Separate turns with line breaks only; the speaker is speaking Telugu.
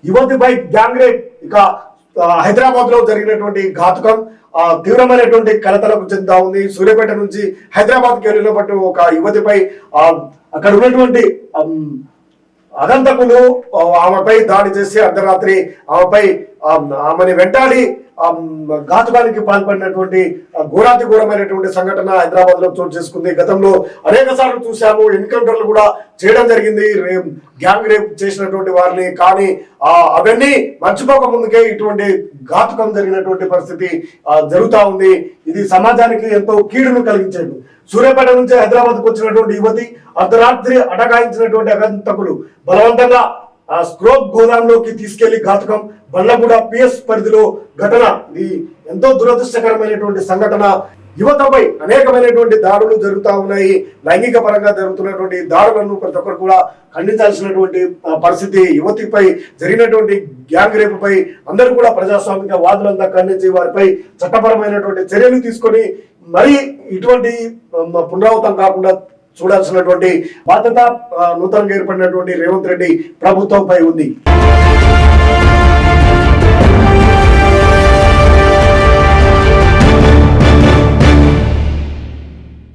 యువతిపై గ్యాంగ్ రేప్. ఇక హైదరాబాద్ లో జరిగినటువంటి ఘాతుకం తీవ్రమైనటువంటి కలతలకు చెందుతా ఉంది. సూర్యాపేట నుంచి హైదరాబాద్కి వెళ్ళినప్పుడు ఒక యువతిపై అక్కడ ఉన్నటువంటి అగంతకులు ఆమెపై దాడి చేసి అర్ధరాత్రి ఆమెని వెంటాడి ఘాతుకానికి పాల్పడినటువంటి ఘోరమైనటువంటి సంఘటన హైదరాబాద్ లో చోటు చేసుకుంది. గతంలో అనేక సార్లు చూసాము, ఎన్కౌంటర్లు కూడా చేయడం జరిగింది గ్యాంగ్ రేప్ చేసినటువంటి వారిని. కానీ అవన్నీ మర్చిపోక ముందుకే ఇటువంటి ఘాతుకం జరిగినటువంటి పరిస్థితి జరుగుతా ఉంది. ఇది సమాజానికి ఎంతో కీడును కలిగించేది. సూర్యాపేట నుంచి హైదరాబాద్కు వచ్చినటువంటి యువతి అర్ధరాత్రి అటకాయించినటువంటి అగంతకులు బలవంతంగా స్క్రోప్ గోదాంలోకి తీసుకెళ్లి ఘాతుకం. బండ్లగూడ పిఎస్ పరిధిలో ఘటన. ఇది ఎంతో దురదృష్టకరమైనటువంటి సంఘటన. యువతపై అనేకమైనటువంటి దాడులు జరుగుతూ ఉన్నాయి. లైంగిక పరంగా జరుగుతున్నటువంటి దాడులను ప్రతి ఒక్కరు కూడా ఖండించాల్సినటువంటి పరిస్థితి. యువతిపై జరిగినటువంటి గ్యాంగ్ రేపుపై అందరూ కూడా ప్రజాస్వామిక వాదులంతా ఖండించి వారిపై చట్టపరమైనటువంటి చర్యలు తీసుకొని మరి ఇటువంటి పునరావృతం కాకుండా చూడాల్సినటువంటి బాధ్యత నూతనంగా ఏర్పడినటువంటి రేవంత్ రెడ్డి ప్రభుత్వంపై ఉంది.